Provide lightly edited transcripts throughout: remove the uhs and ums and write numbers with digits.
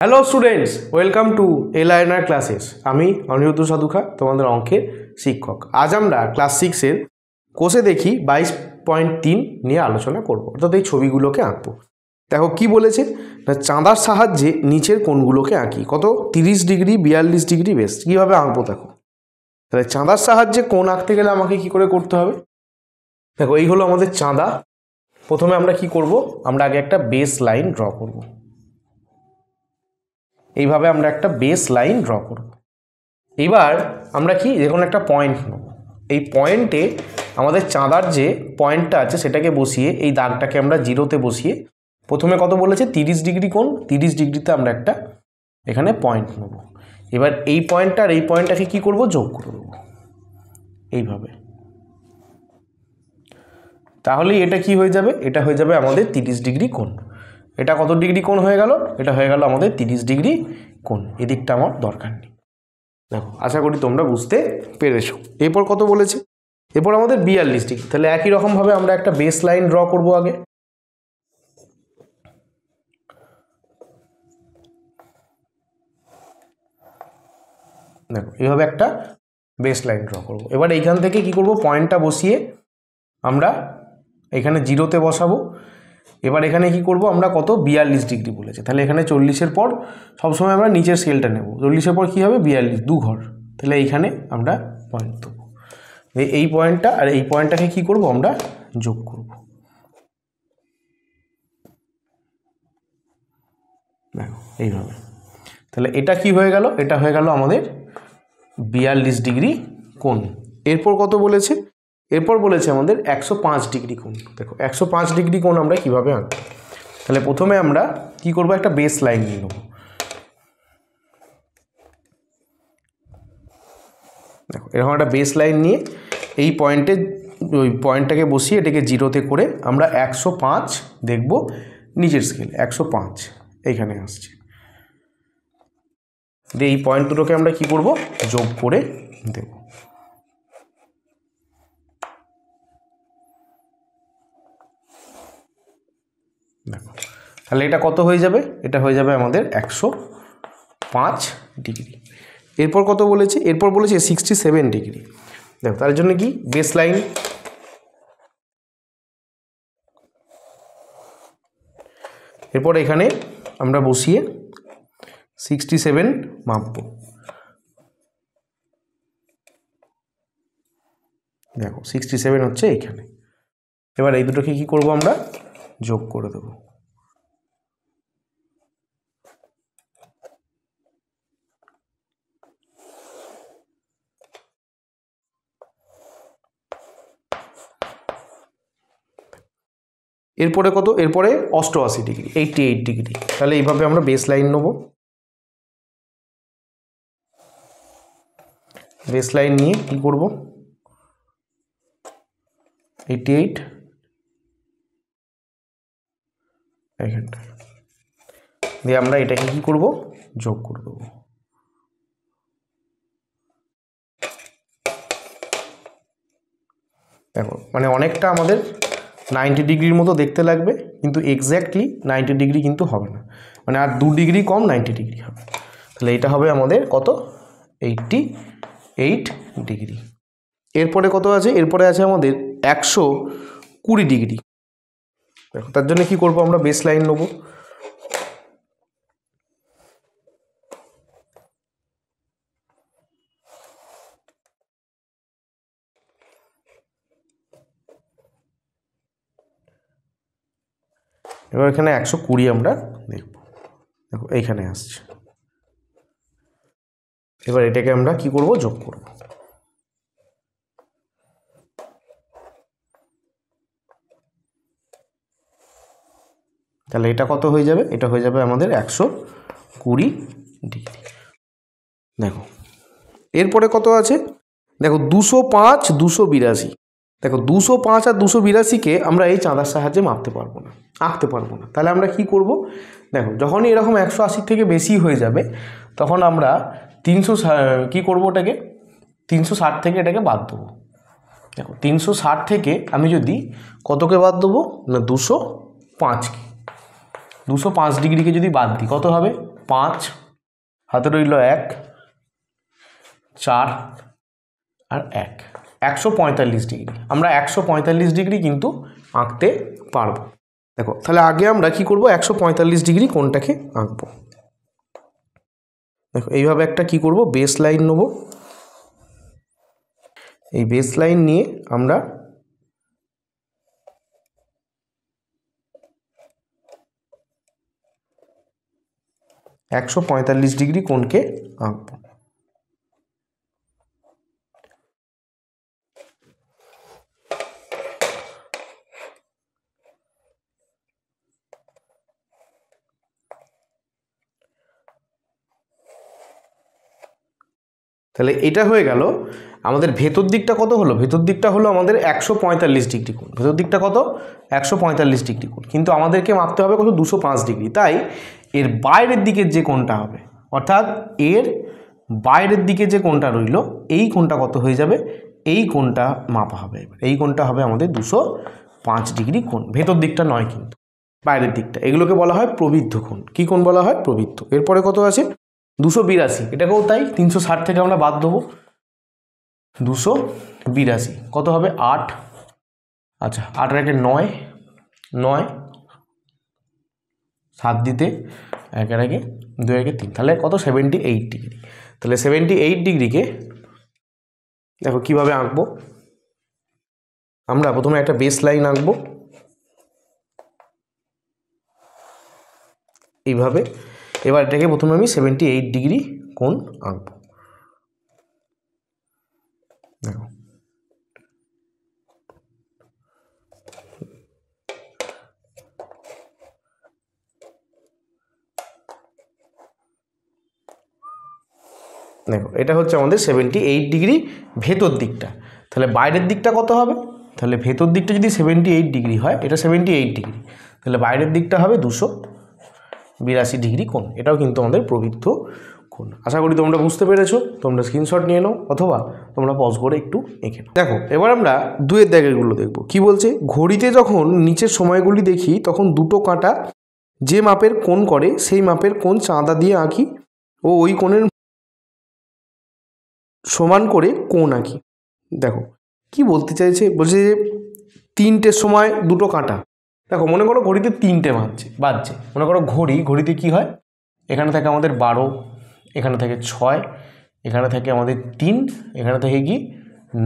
Hello students, welcome to Aliner classes. আমি অনিরুদ্ধ সাধুখা, তোমাদের অঙ্কের শিক্ষক। আজ আমরা ক্লাস 6-এর কোষে দেখি 22.3 নিয়ে আলোচনা করব, অর্থাৎ এই ছবিগুলোকে আঁকবো। দেখো কি বলেছে না, চাঁদার সাহায্যে নিচের কোণগুলোকে আঁকি। কত? 30 ডিগ্রি, 42 ডিগ্রি বেস। কীভাবে আঁকবো দেখো। তাহলে চাঁদার সাহায্যে কোণ আঁকতে গেলে আমাকে কি করে করতে হবে? দেখো এই হলো আমাদের চাঁদা। প্রথমে আমরা কি করব, আমরা আগে একটা বেস লাইন ড্র করব। এইভাবে আমরা একটা বেস লাইন ড্র করব। এবার আমরা কি যেকোনো একটা পয়েন্ট নেব। এই পয়েন্টে আমাদের চাঁদার যে পয়েন্টটা আছে সেটাকে বসিয়ে, এই দাগটাকে আমরা জিরোতে বসিয়ে, প্রথমে কত বলেছে 30 ডিগ্রি কোণ, 30 ডিগ্রিতে আমরা একটা এখানে পয়েন্ট নেব। এবার এই পয়েন্টটা আর এই পয়েন্টটাকে কি করব, যোগ করে দেবো এইভাবে। তাহলেই এটা কি হয়ে যাবে, এটা হয়ে যাবে আমাদের 30 ডিগ্রি কোণ। এটা কত ডিগ্রি কোণ হয়ে গেল? এটা হয়ে গেল আমাদের 30 ডিগ্রি কোণ। এদিকটা আমার দরকার নেই। দেখো, আশা করি তোমরা বুঝতে পেরেছো। এরপর কত বলেছে? এরপর আমাদের 42 ডিগ্রি। তাহলে একই রকমভাবে আমরা একটা বেস লাইন ড্র করব আগে। দেখো এইভাবে একটা বেস লাইন ড্র করব। এবার এইখান থেকে কি করব, পয়েন্টটা বসিয়ে আমরা এখানে জিরোতে বসাবো। এবার এখানে কি করব, আমরা কত 42 ডিগ্রি বলেছে, তাহলে এখানে 40-এর পর সবসময় আমরা নিচের স্কেলটা নেব। 40-এর পর কী হবে, 42, 2 ঘর। তাহলে এইখানে আমরা পয়েন্ট দেবো। এই পয়েন্টটা আর এই পয়েন্টটাকে কি করব, আমরা যোগ করব। দেখো এইভাবে। তাহলে এটা কি হয়ে গেল, এটা হয়ে গেল আমাদের 42 ডিগ্রি কোণ। এরপর কত বলেছে? এরপর বলেছে আমাদের 105 ডিগ্রি কোণ। দেখো 105 ডিগ্রি কোণ আমরা কিভাবে আঁকব। তাহলে প্রথমে আমরা কি করব, একটা বেস লাইন নিয়ে নেব। দেখো এরকম একটা বেস লাইন নিয়ে এই পয়েন্টে, ওই পয়েন্টটাকে বসিয়ে এটাকে জিরোতে করে আমরা 105 দেখব নিচের স্কেল। 105 এইখানে আসছে। দিয়ে এই পয়েন্ট দুটোকে আমরা কি করব, যোগ করে দেব। দেখো তাহলে এটা কত হয়ে যাবে, এটা হয়ে যাবে আমাদের 105 ডিগ্রি। এরপর কত বলেছে? এরপর বলেছে 67 ডিগ্রি। দেখো তার জন্য কি, বেস লাইন। এরপর এখানে আমরা বসিয়ে 67 মাপব। দেখো 67 হচ্ছে এখানে। এবার এই দুটোকে কি করব, আমরা যোগ করে দেব। এরপরে কত? এরপরে 88 ডিগ্রি, 88 ডিগ্রি। তাহলে এইভাবে আমরা বেস লাইন নেব। বেস লাইন নিয়ে কি করব, 88 এখানটায় দিয়ে আমরা এটাকে কি করব, যোগ করে দেবো। দেখো মানে অনেকটা আমাদের 90 ডিগ্রির মতো দেখতে লাগবে, কিন্তু এক্স্যাক্টলি 90 ডিগ্রি কিন্তু হবে না, মানে আর 2 ডিগ্রি কম 90 ডিগ্রি হবে। তাহলে এটা হবে আমাদের কত, 88 ডিগ্রি। এরপরে কত আছে? এরপরে আছে আমাদের 120 ডিগ্রি। দেখো তার জন্য কি করব, আমরা বেস লাইন নেব। এবার এখানে 120 আমরা দেখব। দেখো এইখানে আসছে। এবার এটাকে আমরা কি করব, যোগ করব। তাহলে এটা কত হয়ে যাবে, এটা হয়ে যাবে আমাদের 120 ডিগ্রি। দেখো এরপরে কত আছে? দেখো 205, 282। দেখো 205 আর 282কে আমরা এই চাঁদার সাহায্যে মাপতে পারবো না, আঁকতে পারবো না। তাহলে আমরা কি করব, দেখো যখনই এরকম 180 থেকে বেশি হয়ে যাবে তখন আমরা 300 কি করব, ওটাকে 360 থেকে এটাকে বাদ দেবো। দেখো 360 থেকে আমি যদি কতকে বাদ দেবো না, 205কে, 205 ডিগ্রিকে যদি বাদ দিই কত হবে, 5, হাতে রইল 1, 4 আর 1, 145 ডিগ্রি। আমরা 145 ডিগ্রি কিন্তু আঁকতে পারবো। দেখো তাহলে আগে আমরা কি করব, 145 ডিগ্রি কোণটাকে আঁকবো। দেখো এইভাবে একটা কি করব, বেস লাইন নেব। এই বেস লাইন নিয়ে আমরা একশো 45 ডিগ্রি কোণকে আঁকবো। তাহলে এটা হয়ে গেল আমাদের ভেতর দিকটা কত হলো, ভেতর দিকটা হলো আমাদের 145 ডিগ্রি কোণ। ভেতর দিকটা কত, 145 ডিগ্রি কোণ, কিন্তু আমাদেরকে মাপতে হবে কত, 205 ডিগ্রি। তাই এর বাইরের দিকের যে কোণটা হবে, অর্থাৎ এর বাইরের দিকে যে কোণটা রইল, এই কোণটা কত হয়ে যাবে, এই কোণটা মাপা হবে। এই কোণটা হবে আমাদের 205 ডিগ্রি কোণ, ভেতর দিকটা নয় কিন্তু বাইরের দিকটা। এগুলোকে বলা হয় প্রবৃদ্ধ কোণ। কি কোণ বলা হয়, প্রবৃদ্ধ। এরপরে কত আছে, 282, এটাকেও তাই 360 থেকে আমরা বাদ দেবো, 282 কত হবে, 8, আচ্ছা 8 আর 1 9, 9, 7 দিতে 1 আর 1 2 আর 1 3, তাহলে কত, 78 ডিগ্রি। তাহলে 78 ডিগ্রিকে দেখো কিভাবে আঁকবো, আমরা প্রথমে একটা বেস লাইন আঁকবো এইভাবে। এবার এটাকে প্রথমে আমি 78 ডিগ্রি কোণ আঁকবো। দেখো দেখো এটা হচ্ছে আমাদের 78 ডিগ্রি ভেতর দিকটা। তাহলে বাইরের দিকটা কত হবে, তাহলে ভেতর দিকটা যদি 78 ডিগ্রি হয়, এটা 78 ডিগ্রি, তাহলে বাইরের দিকটা হবে 282 ডিগ্রি কোণ। এটাও কিন্তু আমাদের প্রবৃদ্ধ কোণ। আশা করি তোমরা বুঝতে পেরেছো। তোমরা স্ক্রিনশট নিয়ে নাও অথবা তোমরা পজ করে একটু এঁকে নাও। দেখো এবার আমরা দুয়ের দাগেরগুলো দেখবো। কি বলছে, ঘড়িতে যখন নিচের সময়গুলি দেখি তখন দুটো কাঁটা যে মাপের কোণ করে সেই মাপের কোণ চাঁদা দিয়ে আঁকি ও ওই কোণের সমান করে কোণ আঁকি। দেখো কি বলতে চাইছে, বলছে যে 3টের সময় দুটো কাঁটা। দেখো মনে করো ঘড়িতে 3টে বাজছে, মনে করো ঘড়িতে কি হয়, এখানে থাকে আমাদের 12, এখানে থাকে 6, এখানে থাকে আমাদের 3, এখানে থাকে কি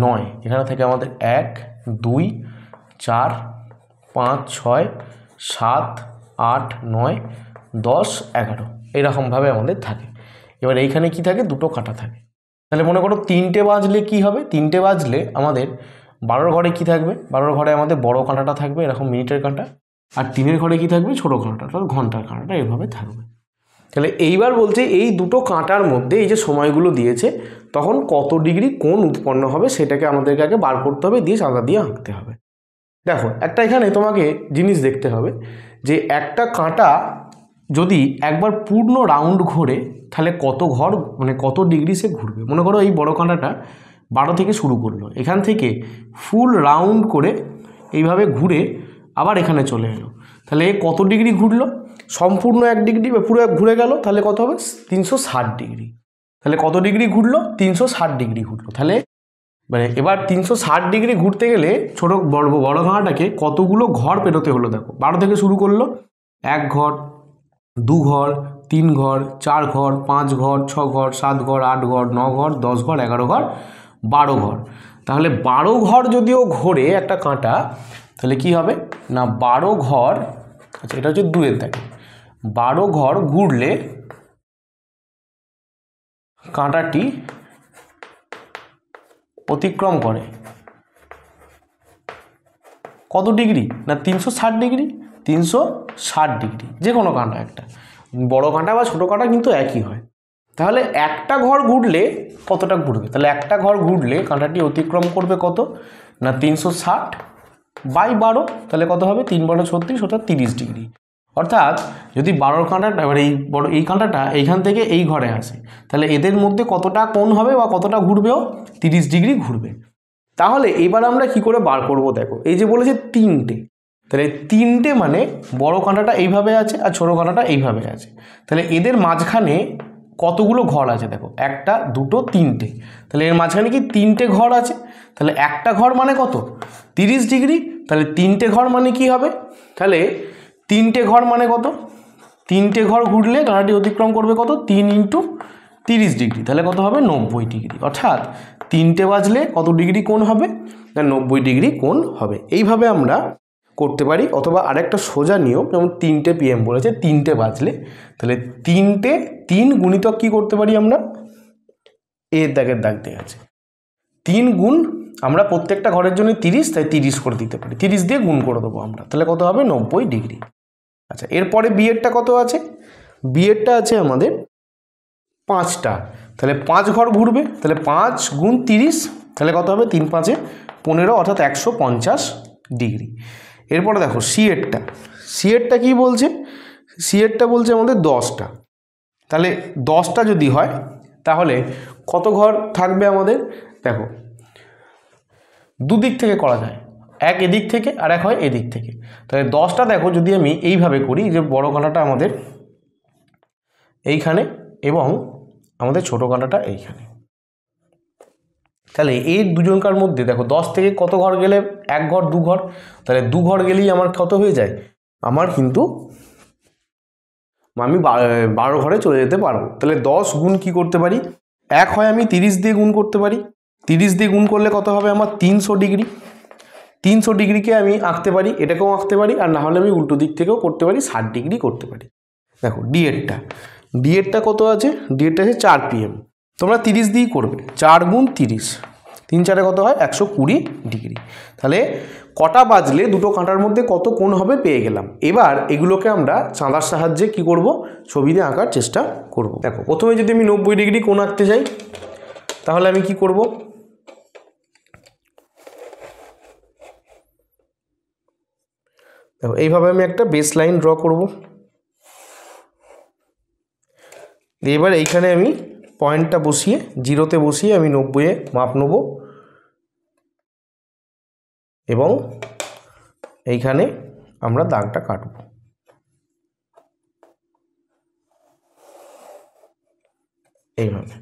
9, এখানে থাকে আমাদের 1 2 4 5 6 7 8 9 10 11, এরকমভাবে আমাদের থাকে। এবার এইখানে কি থাকে, দুটো কাঁটা থাকে। তাহলে মনে করো 3টে বাজলে কি হবে, 3টে বাজলে আমাদের 12 ঘরে কি থাকবে, 12 ঘরে আমাদের বড় কাঁটাটা থাকবে এরকম মিনিটের কাঁটা, আর 3-এর ঘরে কি থাকবে, ছোটো কাঁটাটা অর্থাৎ ঘন্টার কাঁটাটা এভাবে থাকবে। তাহলে এইবার বলছে এই দুটো কাঁটার মধ্যে এই যে সময়গুলো দিয়েছে তখন কত ডিগ্রি কোণ উৎপন্ন হবে সেটাকে আমাদেরকে আগে বার করতে হবে, দিয়ে চাঁদা দিয়ে আঁকতে হবে। দেখো একটা এখানে তোমাকে জিনিস দেখতে হবে যে একটা কাঁটা যদি একবার পূর্ণ রাউন্ড ঘোরে তাহলে কত ঘর মানে কত ডিগ্রি সে ঘুরবে। মনে করো এই বড় কাঁটাটা 12 থেকে শুরু করলো, এখান থেকে ফুল রাউন্ড করে এইভাবে ঘুরে আবার এখানে চলে এলো, তাহলে কত ডিগ্রি ঘুরলো, সম্পূর্ণ 1 ডিগ্রি বা পুরো ঘুরে গেল, তাহলে কত হবে 360 ডিগ্রি। তাহলে কত ডিগ্রি ঘুরলো, 360 ডিগ্রি ঘুরলো। তাহলে মানে এবার 360 ডিগ্রি ঘুরতে গেলে ছোটো বড় কাঁটাটাকে কতগুলো ঘর পেরোতে হলো। দেখো 12 থেকে শুরু করলো, 1 ঘর 2 ঘর 3 ঘর 4 ঘর 5 ঘর 6 ঘর 7 ঘর 8 ঘর 9 ঘর 10 ঘর 11 ঘর 12 ঘর। তাহলে 12 ঘর যদিও ঘোরে একটা কাঁটা তাহলে কি হবে না 12 ঘর, আচ্ছা এটা হচ্ছে 2-এর দাগে, 12 ঘর ঘুরলে কাঁটাটি অতিক্রম করে কত ডিগ্রি না 360 ডিগ্রি, 360 ডিগ্রি। যে কোনো কাঁটা একটা, বড় কাঁটা বা ছোটো কাঁটা কিন্তু একই হয়। তাহলে একটা ঘর ঘুরলে কতটা ঘুরবে, তাহলে একটা ঘর ঘুরলে কাঁটাটি অতিক্রম করবে কত না 360/12, তাহলে কত হবে 3 × 36 অর্থাৎ 30 ডিগ্রি। অর্থাৎ যদি 12 কাঁটাটা এবার এই কাঁটাটা এইখান থেকে এই ঘরে আসে তাহলে এদের মধ্যে কতটা কোণ হবে বা কতটা ঘুরবেও 30 ডিগ্রি ঘুরবে। তাহলে এবার আমরা কি করে বার করব, দেখো এই যে বলেছে 3টে, তাহলে তিনটে মানে বড় কাঁটাটা এইভাবে আছে আর ছোটো কাঁটাটা এইভাবে আছে, তাহলে এদের মাঝখানে কতগুলো ঘর আছে দেখো, একটা দুটো তিনটে, তাহলে এর মাঝখানে কি তিনটে ঘর আছে, তাহলে একটা ঘর মানে কত 30 ডিগ্রি, তাহলে তিনটে ঘর মানে কি হবে, তাহলে তিনটে ঘর মানে কত, তিনটে ঘর ঘুরলে কাঁটাটি অতিক্রম করবে কত 3 × 30 ডিগ্রি, তাহলে কত হবে 90 ডিগ্রি, অর্থাৎ তিনটে বাজলে কত ডিগ্রি কোণ হবে না 90 ডিগ্রি কোণ হবে। এইভাবে আমরা করতে পারি, অথবা আরেকটা সোজা নিয়ম, যেমন 3টে PM বলেছে 3টে বাজলে, তাহলে 3 গুণিতক কি করতে পারি আমরা, এর দাগের দাগ দিয়ে আছে 3 গুণ, আমরা প্রত্যেকটা ঘরের জন্য 30, তাই 30 করে দিতে পারি, 30 দিয়ে গুণ করে দেবো আমরা, তাহলে কত হবে 90 ডিগ্রি। আচ্ছা, এরপরে বিয়েরটা কত আছে, বিয়েরটা আছে আমাদের 5টা, তাহলে 5 ঘর ঘুরবে, তাহলে 5 গুণ 30, তাহলে কত হবে 3 × 5 = 15, অর্থাৎ 150 ডিগ্রি। এরপরে দেখো সিএরটা কি বলছে, সিএরটা বলছে আমাদের 10টা, তাহলে 10টা যদি হয় তাহলে কত ঘর থাকবে আমাদের, দেখো দুদিক থেকে করা যায়, এক এদিক থেকে আর এক হয় এদিক থেকে, তাহলে 10টা দেখো যদি আমি এইভাবে করি, যে বড় কাঁটাটা আমাদের এইখানে এবং আমাদের ছোট কাঁটাটা এইখানে, তাহলে এই দুজনকার মধ্যে দেখো 10 থেকে কত ঘর গেলে, এক ঘর দু ঘর, তাহলে 2 ঘর গেলেই আমার কত হয়ে যায়, আমার কিন্তু আমি 12 ঘরে চলে যেতে পারবো। তাহলে 10 গুণ কি করতে পারি, এক হয় আমি 30 দিয়ে গুণ করতে পারি, 30 দিয়ে গুণ করলে কত হবে আমার 300 ডিগ্রি, 300 ডিগ্রিকে আমি আঁকতে পারি, এটাকেও আঁকতে পারি, আর না হলে আমি উল্টো দিক থেকেও করতে পারি, 60 ডিগ্রি করতে পারি। দেখো ডিএরটা কত আছে, ডিএরটা আছে 4 PM, তোমরা 30 দিয়েই করবে, 4 গুণ 30, 3 4 কত হয় 120 ডিগ্রি, তাহলে কটা বাজলে দুটো কাঁটার মধ্যে কত কোণ হবে পেয়ে গেলাম। এবার এগুলোকে আমরা চাঁদার সাহায্যে কি করব, ছবিতে আঁকার চেষ্টা করব। দেখো প্রথমে যদি আমি 90 ডিগ্রি কোণ আঁকতে যাই, তাহলে আমি কি করব, দেখো এইভাবে আমি একটা বেস লাইন ড্র করব, এবার এইখানে আমি পয়েন্টটা বসিয়ে, জিরোতে বসিয়ে আমি 90-এ মাপ নেব, এবং এইখানে আমরা দাগটা কাটব। এইভাবে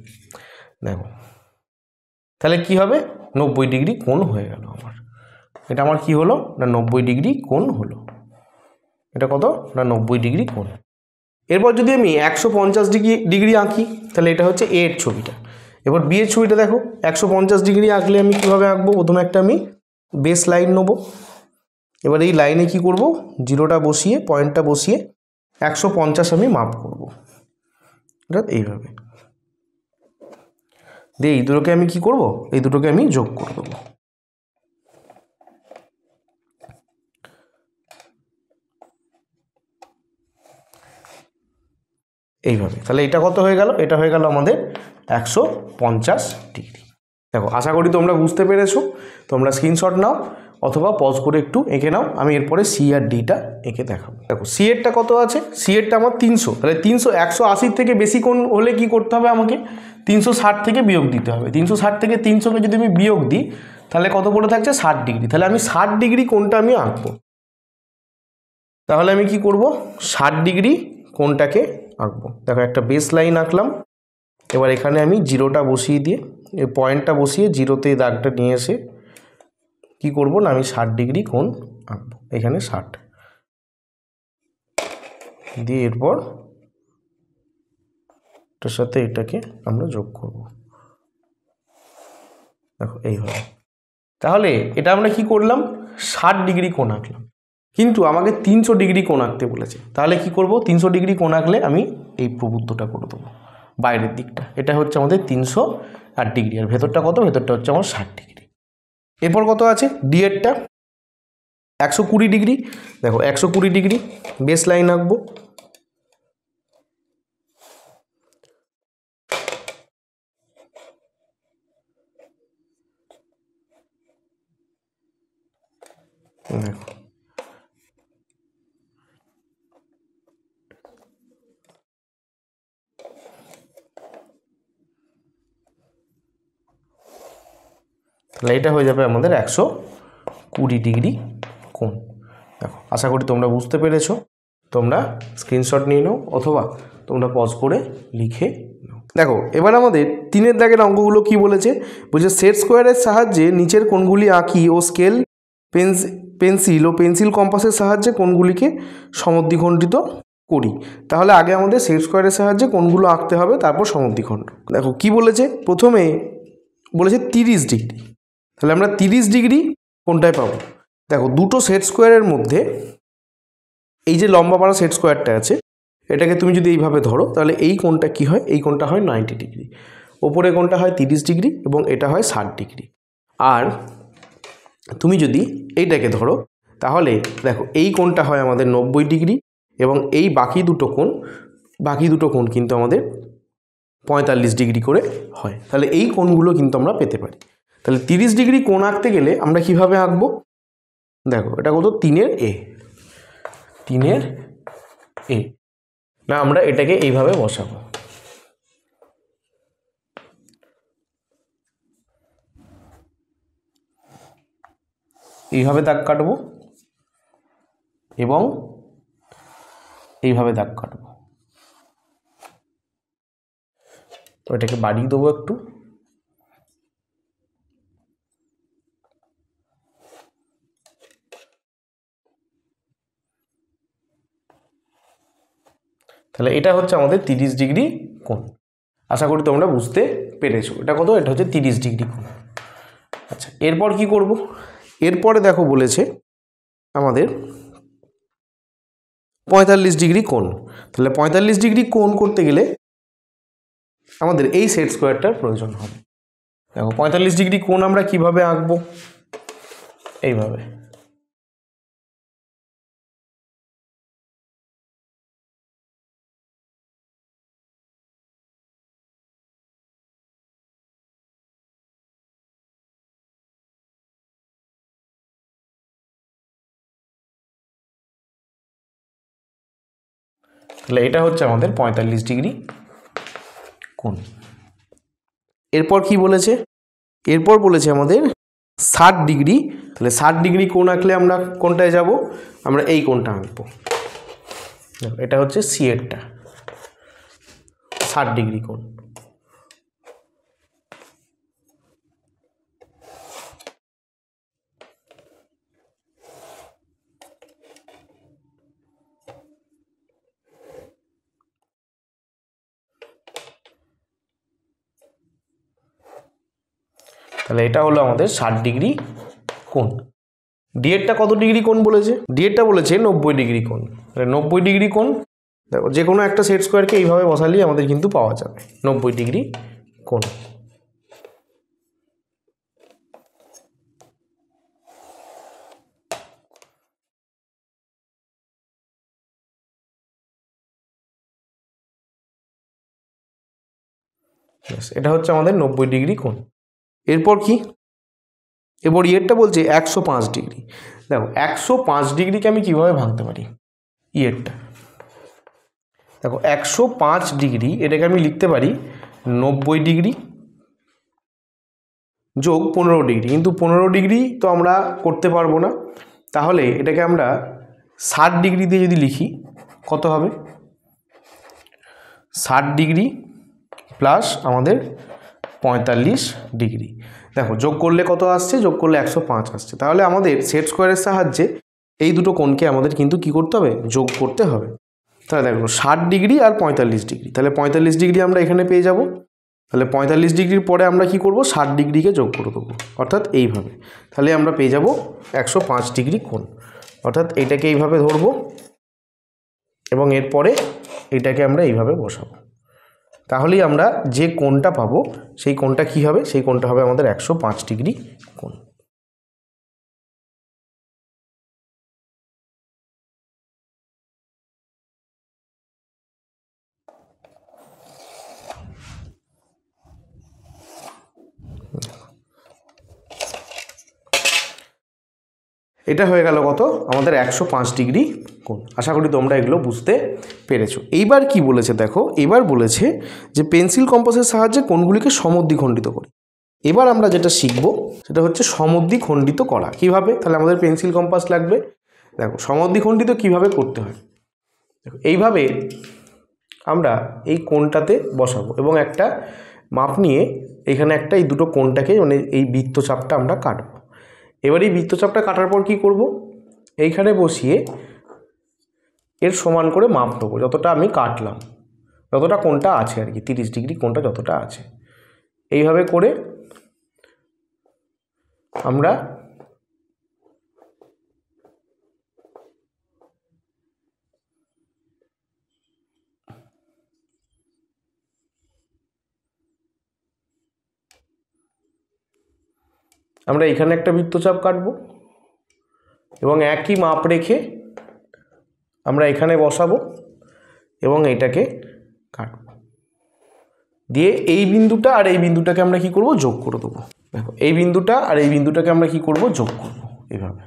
দেখো, তাহলে কি হবে 90 ডিগ্রি কোণ হয়ে গেল আমার, এটা আমার কি হলো না 90 ডিগ্রি কোণ হলো, এটা কত না 90 ডিগ্রি কোণ। এরপর যদি আমি 150 ডিগ্রি আঁকি, তাহলে এটা হচ্ছে এর ছবিটা। এবার বি এর ছবিটা দেখো, 150 ডিগ্রি আঁকলে আমি কীভাবে আঁকবো, প্রথমে একটা আমি বেস লাইন নেব, এবার এই লাইনে কি করব, জিরোটা বসিয়ে পয়েন্টটা বসিয়ে 150 আমি মাপ করব, এটা এইভাবে দিয়ে এই দুটোকে আমি কি করব, এই দুটোকে আমি যোগ করে দেবো। এইভাবে, তাহলে এটা কত হয়ে গেল, এটা হয়ে গেল আমাদের 150 ডিগ্রি। দেখো আশা করি তোমরা বুঝতে পেরেছো, তোমরা স্ক্রিনশট নাও অথবা পজ করে একটু এঁকে নাও, আমি এরপরে সি আর ডিটা এঁকে দেখাবো। দেখো সি এরটা কত আছে, সি এরটা আমার 300, তাহলে 300 180 থেকে বেশি কোণ হলে কি করতে হবে, আমাকে 360 থেকে বিয়োগ দিতে হবে, 360 থেকে 300কে যদি আমি বিয়োগ দিই তাহলে কত পড়ে থাকছে 60 ডিগ্রি, তাহলে আমি 60 ডিগ্রি কোণটা আমি আঁকবো, তাহলে আমি কি করব 60 ডিগ্রি কোণটাকে আঁকবো। দেখো একটা বেস লাইন আঁকলাম, এবার এখানে আমি জিরোটা বসিয়ে দিয়ে এই পয়েন্টটা বসিয়ে জিরোতে দাগটা নিয়ে এসে কি করব না আমি 60 ডিগ্রি কোণ আঁকবো, এখানে 60 দিয়ে এরপর এটার সাথে এটাকে আমরা যোগ করব। দেখো এইভাবে, তাহলে এটা আমরা কি করলাম 60 ডিগ্রি কোণ আঁকলাম, কিন্তু আমাকে 300 ডিগ্রি কোণ আঁকতে বলেছে, তাহলে কি করব 300 ডিগ্রি কোণ আঁকলে আমি এই প্রবুদ্ধটা করে দেবো বাইরের দিকটা, এটা হচ্ছে আমাদের 308 ডিগ্রি, আর ভেতরটা কত, ভেতরটা হচ্ছে আমার 60 ডিগ্রি। এরপর কত আছে ডিএরটা 120 ডিগ্রি, দেখো 120 ডিগ্রি বেস লাইন আঁকবো, দেখো তাহলে এটা হয়ে যাবে আমাদের 120 ডিগ্রি কোণ। দেখো আশা করি তোমরা বুঝতে পেরেছো। তোমরা স্ক্রিনশট নিয়ে নাও অথবা তোমরা পজ করে লিখে নাও। দেখো এবার আমাদের 3 দাগের অঙ্কগুলো কি বলেছে, বলছে সেট স্কোয়ারের সাহায্যে নিচের কোণগুলি আঁকি ও স্কেল পেন্সিল কম্পাসের সাহায্যে কোণগুলিকে সমদ্বিখণ্ডিত করি। তাহলে আগে আমাদের সেট স্কোয়ারের সাহায্যে কোণগুলো আঁকতে হবে, তারপর সমদ্বিখণ্ড। দেখো কি বলেছে, প্রথমে বলেছে 30 ডিগ্রি। তাহলে আমরা 30 ডিগ্রি কোনটায় পাবো? দেখো দুটো সেট স্কোয়ারের মধ্যে এই যে লম্বা পাড়া সেট স্কোয়ারটা আছে, এটাকে তুমি যদি এইভাবে ধরো তাহলে এই কোণটা কি হয়, এই কোণটা হয় 90 ডিগ্রি, ওপরে কোণটা হয় 30 ডিগ্রি এবং এটা হয় 60 ডিগ্রি। আর তুমি যদি এইটাকে ধরো তাহলে দেখো এই কোণটা হয় আমাদের 90 ডিগ্রি এবং এই বাকি দুটো কোণ কিন্তু আমাদের 45 ডিগ্রি করে হয়। তাহলে এই কোণগুলো কিন্তু আমরা পেতে পারি। তাহলে 30 ডিগ্রি কোণ আঁকতে গেলে আমরা কিভাবে আঁকবো? দেখো এটা কত, 3 এ না, আমরা এটাকে এইভাবে বসাবো। এইভাবে দাগ কাটবো এবং এইভাবে দাগ কাটবো। তো এটাকে বাড়িয়ে দেবো একটু। তাহলে এটা হচ্ছে আমাদের 30 ডিগ্রি কোণ। আশা করি তোমরা বুঝতে পেরেছো। এটা কত? এটা হচ্ছে 30 ডিগ্রি কোণ। আচ্ছা, এরপর কি করব? এরপরে দেখো বলেছে আমাদের 45 ডিগ্রি কোণ। তাহলে 45 ডিগ্রি কোণ করতে গেলে আমাদের এই সেট স্কোয়ারটার প্রয়োজন হবে। দেখো 45 ডিগ্রি কোণ আমরা কিভাবে আঁকবো? এইভাবে। তাহলে এটা হচ্ছে আমাদের 45 ডিগ্রি কোণ। এরপর কি বলেছে? এরপর বলেছে আমাদের 60 ডিগ্রি। তাহলে 60 ডিগ্রি কোণ আঁকলে আমরা কোনটায় যাব? আমরা এই কোণটা আঁকবো। এটা হচ্ছে সি এরটা 60 ডিগ্রি কোণ। তাহলে এটা হলো আমাদের 60 ডিগ্রি কোণ। ডিএরটা কত ডিগ্রি কোণ বলেছে? ডিএরটা বলেছে 90 ডিগ্রি কোণ। তাহলে 90 ডিগ্রি কোণ, দেখো যে কোনো একটা সেট স্কোয়ারকে এইভাবে বসালেই আমাদের কিন্তু পাওয়া যাবে 90 ডিগ্রি কোণ। এটা হচ্ছে আমাদের 90 ডিগ্রি কোণ। এরপর কি? এরপর ইয়েরটা বলছে 105 ডিগ্রি। দেখো 105 ডিগ্রিকে আমি কিভাবে ভাঙতে পারি? ইয়েরটা দেখো 105 ডিগ্রি, এটাকে আমি লিখতে পারি 90 ডিগ্রি যোগ 15 ডিগ্রি, কিন্তু 15 ডিগ্রি তো আমরা করতে পারবো না। তাহলে এটাকে আমরা 60 ডিগ্রি দিয়ে যদি লিখি কত হবে? 60 ডিগ্রি প্লাস আমাদের 45 ডিগ্রি। দেখো যোগ করলে কত আসছে? যোগ করলে 105 আসছে। তাহলে আমাদের সেট স্কোয়ারের সাহায্যে এই দুটো কোণকে আমাদের কিন্তু কি করতে হবে? যোগ করতে হবে। তাহলে দেখো 60 ডিগ্রি আর 45 ডিগ্রি, তাহলে 45 ডিগ্রি আমরা এখানে পেয়ে যাব। তাহলে 45 ডিগ্রির পরে আমরা কি করব? 60 ডিগ্রিকে যোগ করে দেবো, অর্থাৎ এইভাবে। তাহলে আমরা পেয়ে যাব 105 ডিগ্রি কোণ। অর্থাৎ এইটাকে এইভাবে ধরবো এবং এরপরে এইটাকে আমরা এইভাবে বসাবো। তাহলেই আমরা যে কোণটা পাবো সেই কোণটা কি হবে? সেই কোণটা হবে আমাদের 105 ডিগ্রি কোণ। এটা হয়ে গেল কত? আমাদের 105 ডিগ্রি কোণ। আশা করি তোমরা এগুলো বুঝতে পেরেছো। এইবার কি বলেছে দেখো, এবার বলেছে যে পেন্সিল কম্পাসের সাহায্যে কোণগুলিকে সমদ্বিখণ্ডিত করি। এবার আমরা যেটা শিখব সেটা হচ্ছে সমদ্বিখণ্ডিত করা। কিভাবে? তাহলে আমাদের পেন্সিল কম্পাস লাগবে। দেখো সমদ্বিখণ্ডিত কিভাবে করতে হয়, দেখো এইভাবে আমরা এই কোণটাতে বসাবো এবং একটা মাপ নিয়ে এখানে একটা এই দুটো কোণটাকে মানে এই বৃত্তচাপটা আমরা কাটবো। এবার এই বৃত্তচাপটা কাটার পর কি করব, এইখানে বসিয়ে এর সমান করে মাপ নেবো, যতটা আমি কাটলাম, যতটা কোণটা আছে আর কি, 30 ডিগ্রি কোণটা যতটা আছে। এইভাবে করে আমরা এখানে একটা বৃত্তচাপ কাটবো এবং একই মাপ রেখে আমরা এখানে বসাবো এবং এটাকে কাটবো, দিয়ে এই বিন্দুটা আর এই বিন্দুটাকে আমরা কি করব, যোগ করে দেবো। দেখো এই বিন্দুটা আর এই বিন্দুটাকে আমরা কি করব, যোগ করব এইভাবে।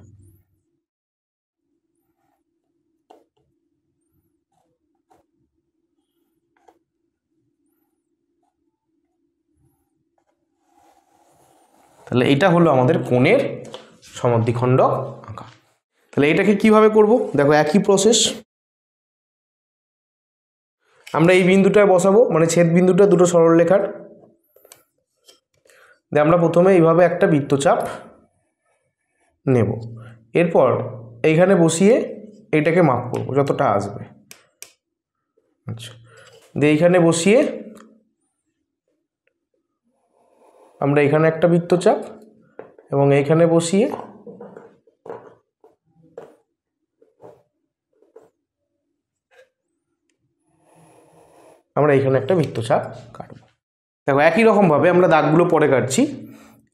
তাহলে এটা হলো আমাদের কোণের সমদ্বিখণ্ডক আঁকা। তাহলে এটাকে কিভাবে করব, দেখো একই প্রসেস। আমরা এই বিন্দুটায় বসাবো, মানে ছেদ বিন্দুটা দুটো সরলরেখার, দিয়ে আমরা প্রথমে এইভাবে একটা বৃত্তচাপ নেব, এরপর এইখানে বসিয়ে এইটাকে মাপ করব যতটা আসবে। আচ্ছা, দিয়ে এইখানে বসিয়ে আমরা এখানে একটা বৃত্তচাপ এবং এইখানে বসিয়ে আমরা এইখানে একটা বৃত্তচাপ কাটবো। দেখো একই রকমভাবে আমরা দাগগুলো পরে কাটছি,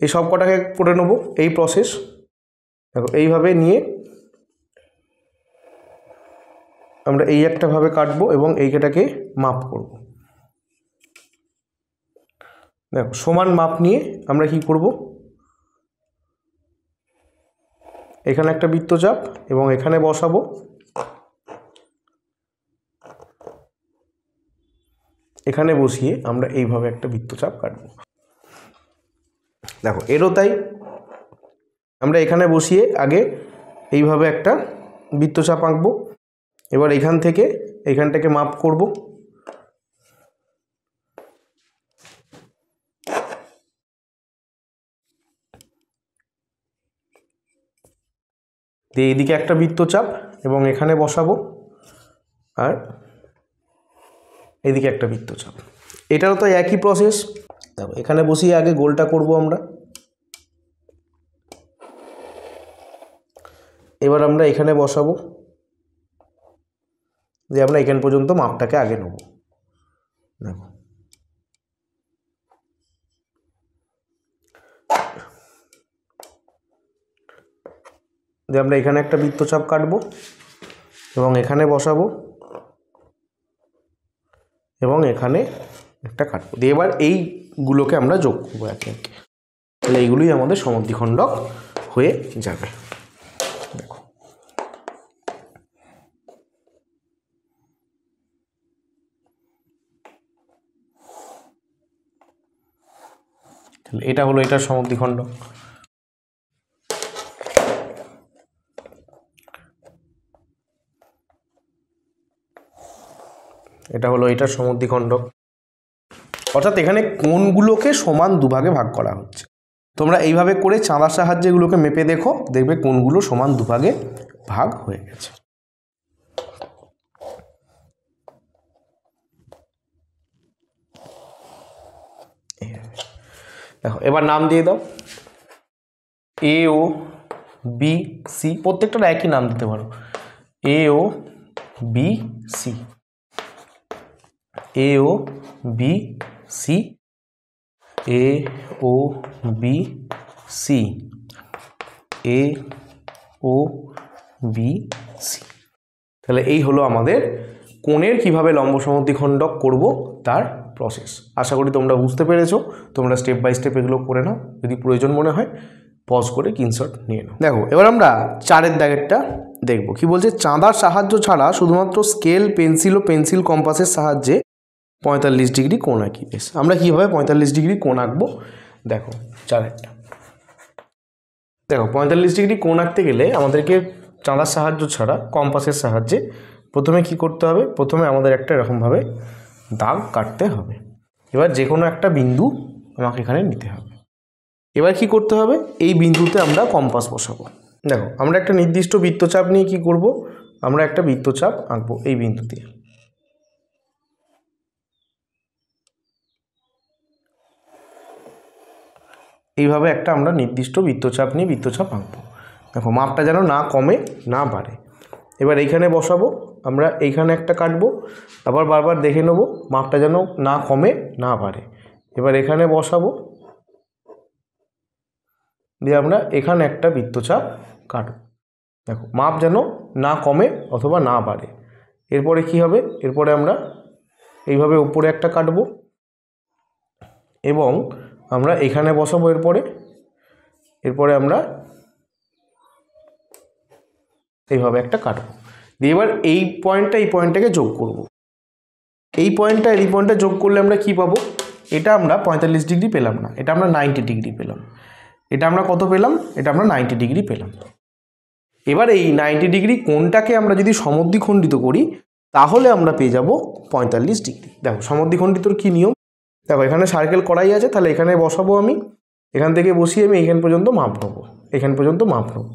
এই সব কটাকে করে নেবো এই প্রসেস। দেখো এইভাবে নিয়ে আমরা এই একটা ভাবে কাটবো এবং এইটাকে মাপ করব। দেখো সমান মাপ নিয়ে আমরা কি করব, এখানে একটা বৃত্তচাপ এবং এখানে বসাবো, এখানে বসিয়ে আমরা এইভাবে একটা বৃত্তচাপ কাটবো। দেখো এরও তাই, আমরা এখানে বসিয়ে আগে এইভাবে একটা বৃত্তচাপ আঁকবো, এবার এখান থেকে এইখানটাকে মাপ করব, দিয়ে এইদিকে একটা বৃত্তচাপ এবং এখানে বসাবো, আর এদিকে একটা বৃত্তচাপ। এটারও তো একই প্রসেস। দেখো এখানে বসিয়ে আগে গোলটা করব আমরা, এবার আমরা এখানে বসাবো, যে আমরা এখান পর্যন্ত মাপটাকে আগে নেব। দেখো যে আমরা এখানে একটা বৃত্তচাপ কাটবো এবং এখানে বসাবো এবং এখানে একটা কাটবো, দিয়ে এবার এইগুলোকে আমরা যোগ করবো একে একে। তাহলে এইগুলোই আমাদের সমদ্বিখণ্ডক হয়ে যাবে। দেখো তাহলে এটা হলো এটার সমদ্বিখণ্ডক। এটা হলো এটার সমদ্বিখণ্ডক, অর্থাৎ এখানে কোণগুলোকে সমান দুভাগে ভাগ করা হচ্ছে। তোমরা এইভাবে করে চাঁদার সাহায্যে এগুলোকে মেপে দেখো, দেখবে কোণগুলো সমান দুভাগে ভাগ হয়ে গেছে। দেখো এবার নাম দিয়ে দাও, এ ও বি সি, প্রত্যেকটার একই নাম দিতে পারো, এ ও বি সি, এ ও বি সি, এ ও বি সি, এ ও বি সি। তাহলে এই হলো আমাদের কোণের কিভাবে লম্ব সমদ্বিখণ্ডক করব তার প্রসেস। আশা করি তোমরা বুঝতে পেরেছো। তোমরা স্টেপ বাই স্টেপ এগুলো করে নাও, যদি প্রয়োজন মনে হয় পজ করে স্ক্রিনশট নিয়ে নাও। দেখো এবার আমরা 4-এর দাগেরটা দেখব। কি বলছে, চাঁদার সাহায্য ছাড়া শুধুমাত্র স্কেল, পেন্সিল ও পেন্সিল কম্পাসের সাহায্যে 45 ডিগ্রি কোণ আঁকি। বেশ, আমরা কীভাবে 45 ডিগ্রি কোণ আঁকবো দেখো 4-এরটা। দেখো 45 ডিগ্রি কোণ আঁকতে গেলে আমাদেরকে চাঁদার সাহায্য ছাড়া কম্পাসের সাহায্যে প্রথমে কি করতে হবে, প্রথমে আমাদের একটা এরকমভাবে দাগ কাটতে হবে। এবার যে কোনো একটা বিন্দু আমাকে এখানে নিতে হবে। এবার কি করতে হবে, এই বিন্দুতে আমরা কম্পাস বসাবো। দেখো আমরা একটা নির্দিষ্ট বৃত্তচাপ নিয়ে কি করব, আমরা একটা বৃত্তচাপ আঁকবো এই বিন্দুতে। এইভাবে একটা আমরা নির্দিষ্ট বৃত্তচাপ নিয়ে বৃত্তচাপ আঁকবো। দেখো মাপটা যেন না কমে না বাড়ে। এবার এইখানে বসাবো, আমরা এইখানে একটা কাটবো, আবার বারবার দেখে নেবো মাপটা যেন না কমে না বাড়ে। এবার এখানে বসাবো, দিয়ে আমরা এখানে একটা বৃত্তচাপ কাটবো। দেখো মাপ যেন না কমে অথবা না বাড়ে। এরপরে কি হবে, এরপরে আমরা এইভাবে উপরে একটা কাটবো এবং আমরা এখানে বসাবো। এরপরে আমরা এইভাবে একটা কাটবো, দিয়ে এবার এই পয়েন্টটাকে যোগ করব। এই পয়েন্টটা এই পয়েন্টটা যোগ করলে আমরা কি পাবো, এটা আমরা 45 ডিগ্রি পেলাম না, এটা আমরা 90 ডিগ্রি পেলাম। এটা আমরা কত পেলাম, এটা আমরা 90 ডিগ্রি পেলাম। এবার এই 90 ডিগ্রি কোণটাকে আমরা যদি সমদ্বিখণ্ডিত করি তাহলে আমরা পেয়ে যাব 45 ডিগ্রি। দেখো সমদ্বিখণ্ডিতর কি নিয়ম, দেখো এখানে সার্কেল করাই আছে, তাহলে এখানে বসাবো আমি, এখান থেকে বসিয়ে আমি এখান পর্যন্ত মাপ নেবো, এখান পর্যন্ত মাপ নেবো।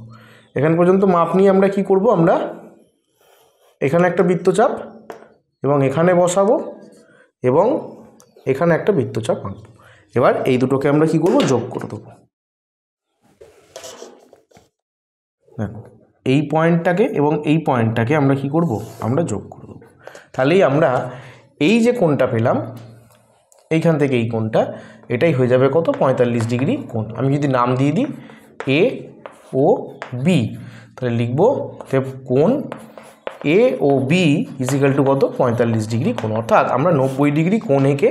এখান পর্যন্ত মাপ নিয়ে আমরা কি করব, আমরা এখানে একটা বৃত্তচাপ এবং এখানে বসাবো এবং এখানে একটা বৃত্তচাপ আঁকবো। এবার এই দুটোকে আমরা কি করব, যোগ করে দেবো। দেখো এই পয়েন্টটাকে এবং এই পয়েন্টটাকে আমরা কি করব, আমরা যোগ করে দেবো। তাহলেই আমরা এই যে কোণটা পেলাম এইখান থেকে এই কোণটা, এটাই হয়ে যাবে কত, 45 ডিগ্রি কোণ। আমি যদি নাম দিয়ে দিই এ ও বি, তাহলে লিখবো কোণ এ ও বি ইজিক্যাল টু কত, 45 ডিগ্রি কোণ। অর্থাৎ আমরা 90 ডিগ্রি কোণ এঁকে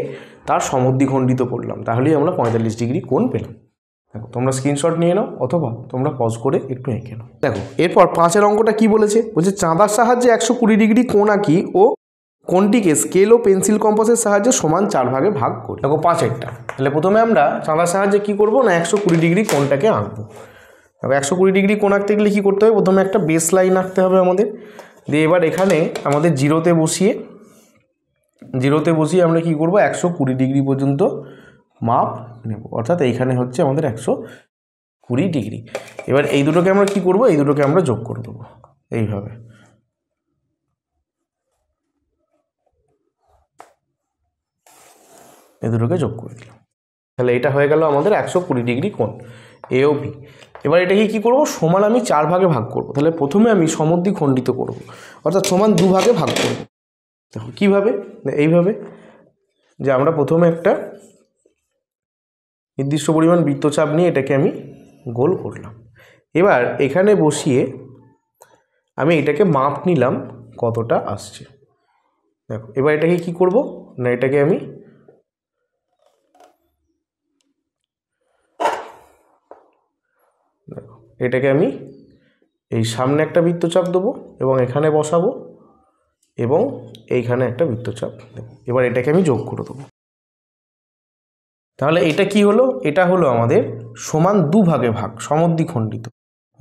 তার সমদ্বিখণ্ডিত করলাম, তাহলেই আমরা 45 ডিগ্রি কোণ পেলাম। দেখো তোমরা স্ক্রিনশট নিয়ে নাও অথবা তোমরা পজ করে একটু এঁকে নাও। দেখো এরপর 5-এর অঙ্কটা কি বলেছে, বলছে চাঁদার সাহায্যে 120 ডিগ্রি কোণ আঁকি ও কোণটিকে স্কেল ও পেন্সিল কম্পাসের সাহায্যে সমান 4 ভাগে ভাগ করি। দেখো 5-এরটা, তাহলে প্রথমে আমরা চাঁদার সাহায্যে কি করব না, 120 ডিগ্রি কোণটাকে আঁকবো। দেখো 120 ডিগ্রি কোণ আঁকতে গেলে কী করতে হবে, প্রথমে একটা বেস লাইন আঁকতে হবে আমাদের। দিয়ে এবার এখানে আমাদের জিরোতে বসিয়ে আমরা কি করব, 120 ডিগ্রি পর্যন্ত মাপ নেব। অর্থাৎ এইখানে হচ্ছে আমাদের 120 ডিগ্রি। এবার এই দুটোকে আমরা কি করব, এই দুটোকে আমরা যোগ করে দেবো এইভাবে। এই দুটোকে যোগ করে দিলাম, তাহলে এটা হয়ে গেল আমাদের 120 ডিগ্রি কোণ এ ও বি। এবার এটাকে কি করব, সমান আমি 4 ভাগে ভাগ করব। তাহলে প্রথমে আমি সমদ্বিখণ্ডিত করব, অর্থাৎ সমান 2 ভাগে ভাগ করব। দেখো কীভাবে, এইভাবে যে আমরা প্রথমে একটা নির্দিষ্ট পরিমাণ বৃত্তচাপ নিয়ে এটাকে আমি গোল করলাম। এবার এখানে বসিয়ে আমি এটাকে মাপ নিলাম কতটা আসছে। দেখো এবার এটাকে কি করব না, এটাকে আমি এই সামনে একটা বৃত্তচাপ দেবো এবং এখানে বসাবো এবং এইখানে একটা বৃত্তচাপ দেবো। এবার এটাকে আমি যোগ করে দেবো। তাহলে এটা কি হলো, এটা হলো আমাদের সমান 2 ভাগে ভাগ সমদ্বিখণ্ডিত।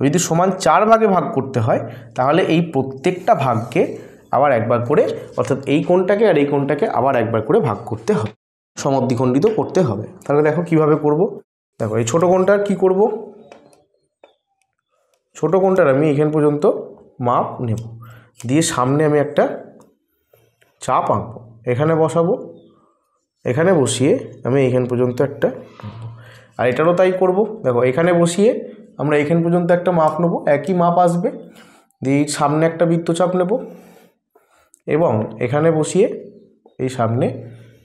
যদি সমান 4 ভাগে ভাগ করতে হয় তাহলে এই প্রত্যেকটা ভাগকে আবার একবার করে, অর্থাৎ এই কোণটাকে আর এই কোণটাকে আবার একবার করে ভাগ করতে হবে, সমদ্বিখণ্ডিত করতে হবে। তাহলে দেখো কিভাবে করব, দেখো এই ছোটো কোণটার কি করব, ছোটো কোণটার আমি এখান পর্যন্ত মাপ নেব, দিয়ে সামনে আমি একটা চাপ আঁকবো, এখানে বসাবো, এখানে বসিয়ে আমি এখান পর্যন্ত একটা আঁকবো। আর এটারও তাই করব। দেখো এখানে বসিয়ে আমরা এখান পর্যন্ত একটা মাপ নেব, একই মাপ আসবে, দিয়ে সামনে একটা বৃত্তচাপ নেব এবং এখানে বসিয়ে এই সামনে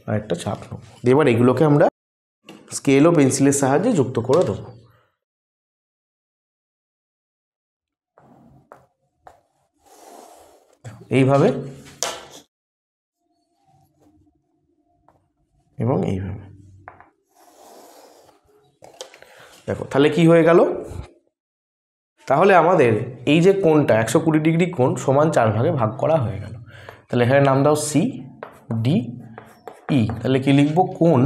আরেকটা চাপ নেব। দিয়ে এবার এগুলোকে আমরা স্কেল ও পেন্সিলের সাহায্যে যুক্ত করে দেবো। এইভাবে এবং এইভাবে। দেখো তাহলে কি হয়ে গেল, তাহলে আমাদের এই যে কোণটা 120 ডিগ্রি কোণ সমান 4 ভাগে ভাগ করা হয়ে গেল। তাহলে এখানে নাম দাও সি ডি ই। তাহলে কি লিখব, কোণ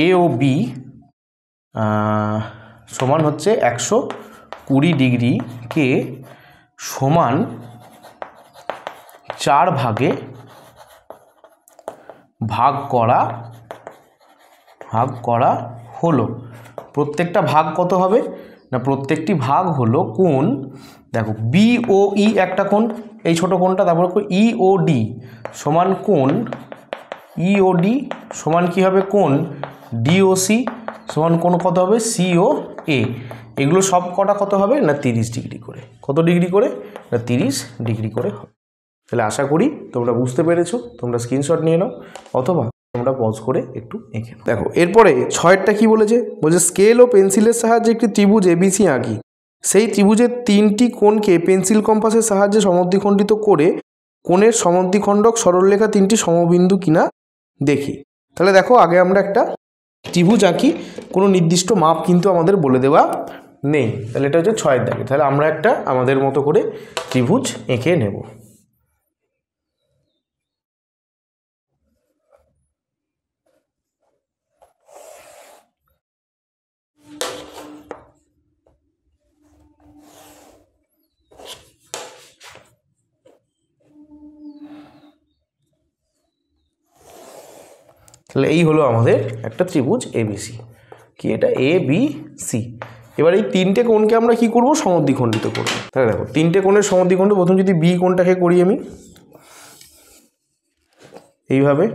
এ ও বি সমান হচ্ছে 120 ডিগ্রিকে সমান 4 ভাগে ভাগ করা হলো। প্রত্যেকটা ভাগ কত হবে না, প্রত্যেকটি ভাগ হলো কোণ, দেখো বিওই একটা কোণ, এই ছোট কোণটা, তারপর ইওডি সমান কোণ ইওডি সমান কি হবে কোণ ডিওসি সমান কোণ কত হবে সিওএ। এগুলো সব কটা কত হবে না 30 ডিগ্রি করে। কত ডিগ্রি করে না 30 ডিগ্রি করে হবে। তাহলে আশা করি তোমরা বুঝতে পেরেছো। তোমরা স্ক্রিনশট নিয়ে নাও অথবা তোমরা পজ করে একটু এঁকে নাও। দেখো এরপরে 6টা কি বলেছে, বলছে স্কেল ও পেন্সিলের সাহায্যে একটি ত্রিভুজ এবিসি আঁকি। সেই ত্রিভুজের 3টি কোণকে পেন্সিল কম্পাসের সাহায্যে সমদ্বিখণ্ডিত করে কোণের সমদ্বিখণ্ডক সরলরেখা 3টি সমবিন্দু কিনা দেখি। তাহলে দেখো আগে আমরা একটা ত্রিভুজ আঁকি, কোনো নির্দিষ্ট মাপ কিন্তু আমাদের বলে দেওয়া নেই। তাহলে এটা হচ্ছে 6 দাগে। তাহলে আমরা একটা আমাদের মতো করে ত্রিভুজ এঁকে নেব। তাহলে এই হলো আমাদের একটা ত্রিভুজ এবিসি। কি এটা এবিসি। এবার এই 3টে কোণকে আমরা কি করব সমদ্বিখণ্ডিত করব। তাহলে দেখো 3টে কোণের সমদ্বিখণ্ড, প্রথম যদি বি কোণটাকে করি আমি এইভাবে,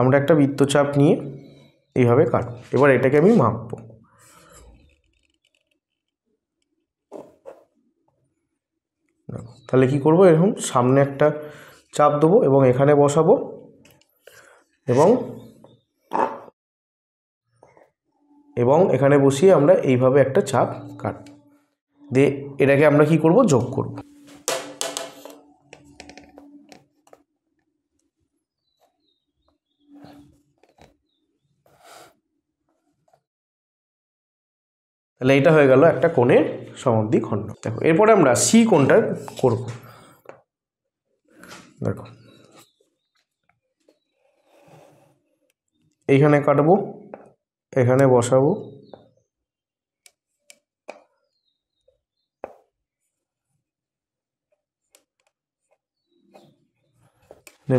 আমরা একটা বৃত্তচাপ নিয়ে এইভাবে কাটব। এবার এটাকে আমি মাপবো। তাহলে কি করব, এরকম সামনে একটা চাপ দেবো এবং এখানে বসাবো এবং এখানে বসিয়ে আমরা এইভাবে একটা চাপ কাটব দিয়ে এটাকে আমরা কি করব যোগ করব। তাহলে এটা হয়ে গেল একটা কোণের সমদ্বিখণ্ড। দেখো এরপরে আমরা সি কোণটা করব। দেখো এইখানে কাটবো, এখানে বসাবো,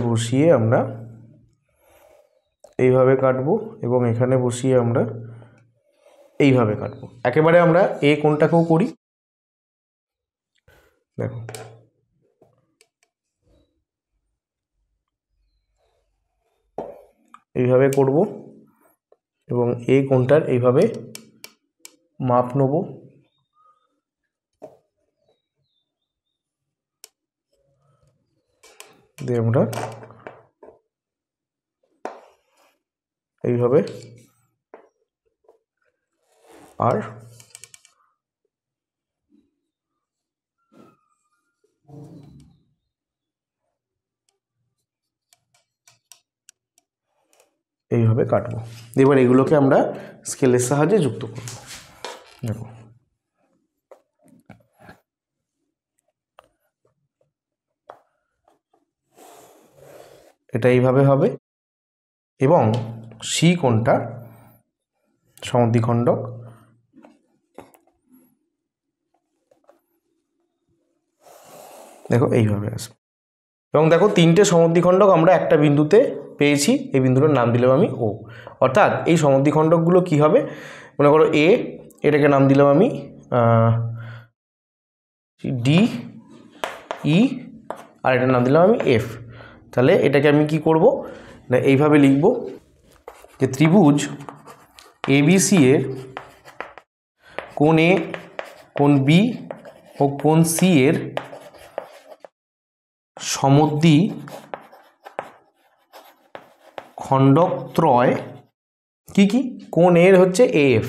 বসিয়ে আমরা এইভাবে কাটবো এবং এখানে বসিয়ে আমরা এইভাবে কাটবো। একেবারে আমরা এই কোণটাকেও করি। দেখো এইভাবে করব এবং এই কোণটার এইভাবে মাপ নেব, দিয়ে আমরা এইভাবে আর এইভাবে কাটবো। এবার এগুলোকে আমরা স্কেলের সাহায্যে যুক্ত করব। দেখো এটা এইভাবে হবে এবং সি কোণটা সমদ্বিখণ্ডক দেখো এইভাবে আসবে এবং দেখো 3টে সমদ্বিখণ্ডক আমরা একটা বিন্দুতে পেয়েছি। এই বিন্দুটার নাম দিলাম আমি ও। অর্থাৎ এই সমদ্বিখণ্ডকগুলো কি হবে, মনে করো এ, এটাকে নাম দিলাম আমি ডি ই, আর এটার নাম দিলাম আমি এফ। তাহলে এটাকে আমি কি করব না এইভাবে লিখব যে ত্রিভুজ এবিসি এর কোণ এ, কোণ বি ও কোণ সি এর সমদ্বিখণ্ডকত্রয় কি কি, কোণ এর হচ্ছে এফ,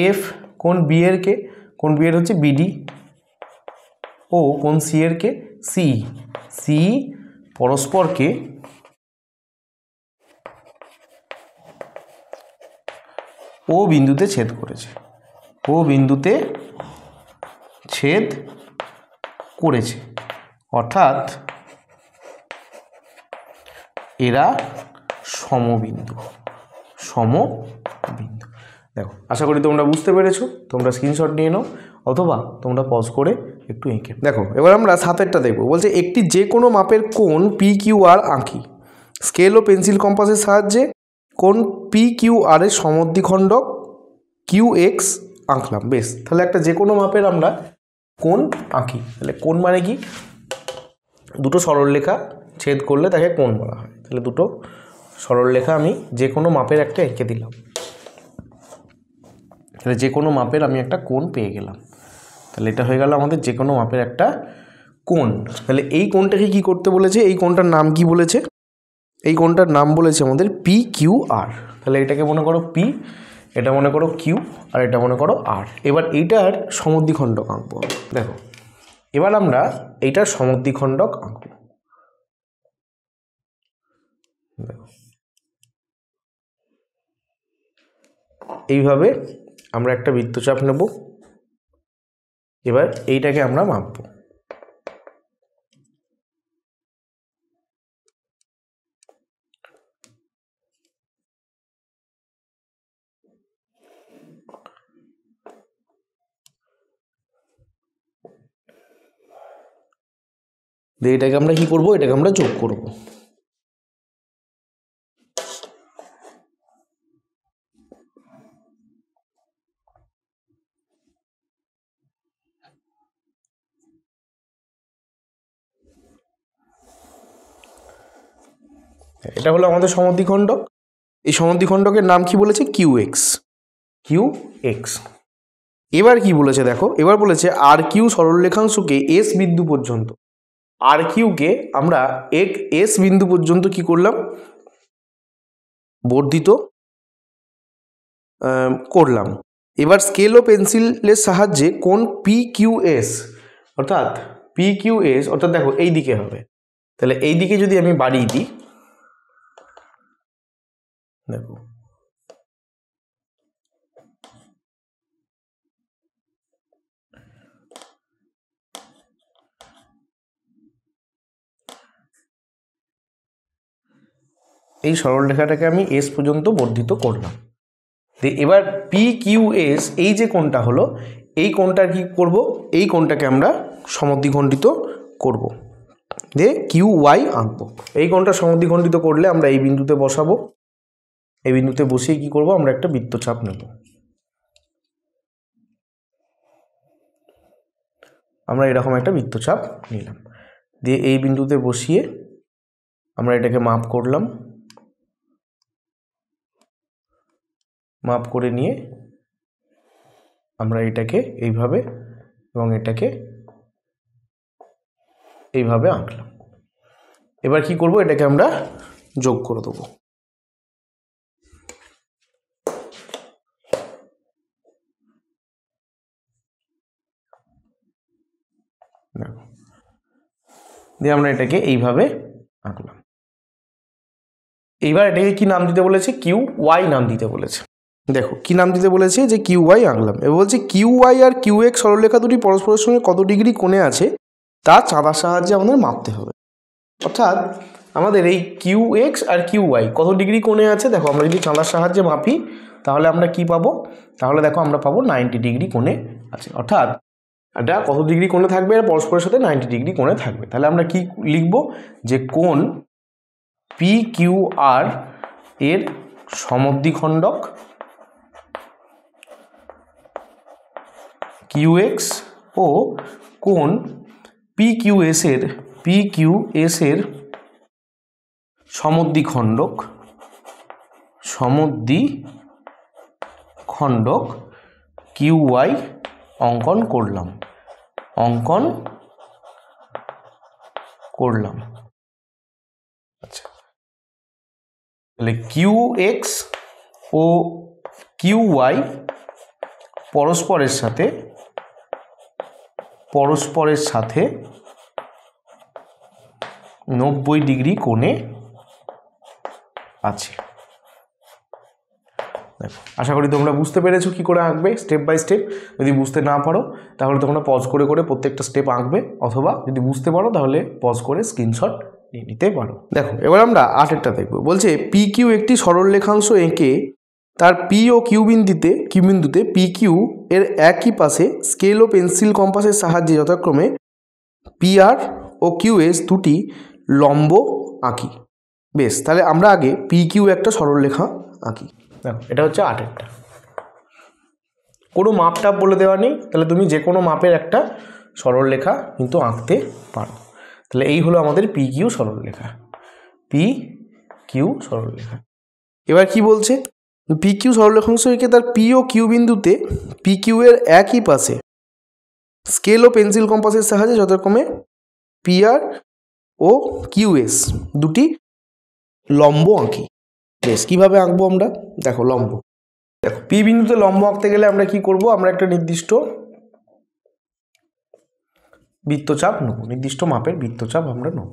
এফ কোণ বি এর কে, কোণ বি এর হচ্ছে বিডি, ও কোণ সি এর কে সি, সি পরস্পরকে ও বিন্দুতে ছেদ করেছে, ও বিন্দুতে ছেদ করেছে। অর্থাৎ এরা সমবিন্দু। দেখো আশা করি তোমরা বুঝতে পেরেছো। তোমরা স্ক্রিনশট নিয়ে নাও অথবা তোমরা পজ করে একটু এঁকে দেখো। এবার আমরা 7এরটা দেখব। বলছে একটি যে কোনো মাপের কোণ PQR আঁকি। স্কেল ও পেন্সিল কম্পাসের সাহায্যে কোণ PQR এর সমদ্বিখণ্ডক QX আঁকলাম। বেশ, তাহলে একটা যে কোনো মাপের আমরা কোণ আঁকি। তাহলে কোণ মানে কি? দুটো সরলরেখা ছেদ করলে তাকে কোণ বলা হয়। তাহলে দুটো সরলরেখা আমি যে কোনো মাপের একটা এঁকে দিলাম। তাহলে যে কোনো মাপের আমি একটা কোণ পেয়ে গেলাম। তাহলে এটা হয়ে গেল আমাদের যে কোনো মাপের একটা কোণ। তাহলে এই কোণটাকে কি করতে বলেছে? এই কোণটার নাম কি বলেছে? এই কোণটার নাম বলেছে আমাদের PQR। তাহলে এটাকে মনে করো P, এটা মনে করো Q, আর এটা মনে করো R। এবার এইটার সমদ্বিখণ্ডক আঁকবো। দেখো, এবার আমরা এইটার সমদ্বিখণ্ডক আঁকবো। দেখো, এইভাবে আমরা একটা বৃত্তচাপ নেব। এবার এইটাকে আমরা মাপবো। এটাকে আমরা কি করব? এটাকে আমরা যোগ করব। এটা হলো আমাদের সমদ্বিখণ্ডক। এই সমদ্বিখণ্ডকের নাম কি বলেছে? QX। এবার কি বলেছে দেখো, এবার বলেছে RQ সরলরেখাংশকে S বিন্দু পর্যন্ত, RQকে আমরা S বিন্দু পর্যন্ত কি করলাম? বর্ধিত করলাম। এবার স্কেল ও পেন্সিলের সাহায্যে কোণ PQS অর্থাৎ দেখো এই দিকে হবে। তাহলে এই দিকে যদি আমি বাড়িয়ে দিই, দেখো এই সরলরেখাটাকে আমি S পর্যন্ত বর্ধিত করলাম। এবার PQS এই যে কোণটা হলো, এই কোণটার কি করব? এই কোণটাকে আমরা সমদ্বিখণ্ডিত করব, দিয়ে QY আঁকবো। এই কোণটা সমদ্বিখণ্ডিত করলে আমরা এই বিন্দুতে বসাবো। এই বিন্দুতে বসিয়ে কি করব? আমরা একটা বৃত্তচাপ নেব। আমরা এরকম একটা বৃত্তচাপ নিলাম, দিয়ে এই বিন্দুতে বসিয়ে আমরা এটাকে মাপ করলাম। মাপ করে নিয়ে আমরা এটাকে এইভাবে এবং এটাকে এইভাবে আঁকলাম। এবার কি করব? এটাকে আমরা যোগ করে দেবো। দিয়ে আমরা এটাকে এইভাবে আঁকলাম। এইবার এটাকে কি নাম দিতে বলেছে? QY নাম দিতে বলেছে। দেখো কি নাম দিতে বলেছে, যে QY আঁকলাম। এবার বলছে QY আর QX সরলরেখা দুটি পরস্পরের সঙ্গে কত ডিগ্রি কোণে আছে তা চাঁদার সাহায্যে আমাদের মাপতে হবে। অর্থাৎ আমাদের এই QX আর QY কত ডিগ্রি কোণে আছে, দেখো আমরা যদি চাঁদার সাহায্যে মাপি তাহলে আমরা কি পাবো? তাহলে দেখো আমরা পাবো 90 ডিগ্রি কোণে আছে। অর্থাৎ এটা কত ডিগ্রি কোণে থাকবে? আর পরস্পরের সাথে 90 ডিগ্রি কোণে থাকবে। তাহলে আমরা কি লিখব? যে কোণ PQR এর সমদ্বিখণ্ডক QX ও কোণ PQS এর সমদ্বিখণ্ডক QY অঙ্কন করলাম। আচ্ছা, তাহলে QX ও QY পরস্পরের সাথে 90 ডিগ্রি কোণে আছে। দেখো, আশা করি তোমরা বুঝতে পেরেছো কি করে আঁকবে স্টেপ বাই স্টেপ। যদি বুঝতে না পারো তাহলে তোমরা পজ করে করে প্রত্যেকটা স্টেপ আঁকবে, অথবা যদি বুঝতে পারো তাহলে পজ করে স্ক্রিনশট নিয়ে নিতে পারো। দেখো এবার আমরা 8এরটা দেখব। বলছে PQ একটি সরলরেখাংশ এঁকে তার পি ও কিউ বিন্দুতে পি কিউ এর একই পাশে স্কেল ও পেন্সিল কম্পাসের সাহায্যে যথাক্রমে P R O Q S দুটি লম্ব আঁকি। বেশ, তাহলে আমরা আগে পি কিউ একটা সরলরেখা আঁকি। দেখো এটা হচ্ছে 8-এরটা, কোনো মাপটাপ বলে দেওয়া নেই, তাহলে তুমি যে কোনো মাপের একটা সরলরেখা কিন্তু আঁকতে পারো। তাহলে এই হলো আমাদের পি কিউ সরলরেখা, পি কিউ সরলরেখা। এবার কি বলছে, পি কিউ সরলরেখাংশ এঁকে তার পি ও কিউ বিন্দুতে পি কিউ এর একই পাশে স্কেল ও পেন্সিল কম্পাসের সাহায্যে যথাক্রমে P R O Q S দুটি লম্ব আঁকি। বেশ, কীভাবে আঁকবো আমরা? দেখো লম্ব, দেখো পি বিন্দুতে লম্ব আঁকতে গেলে আমরা কি করব, আমরা একটা নির্দিষ্ট বৃত্তচাপ নেব, নির্দিষ্ট মাপের বৃত্তচাপ আমরা নেব।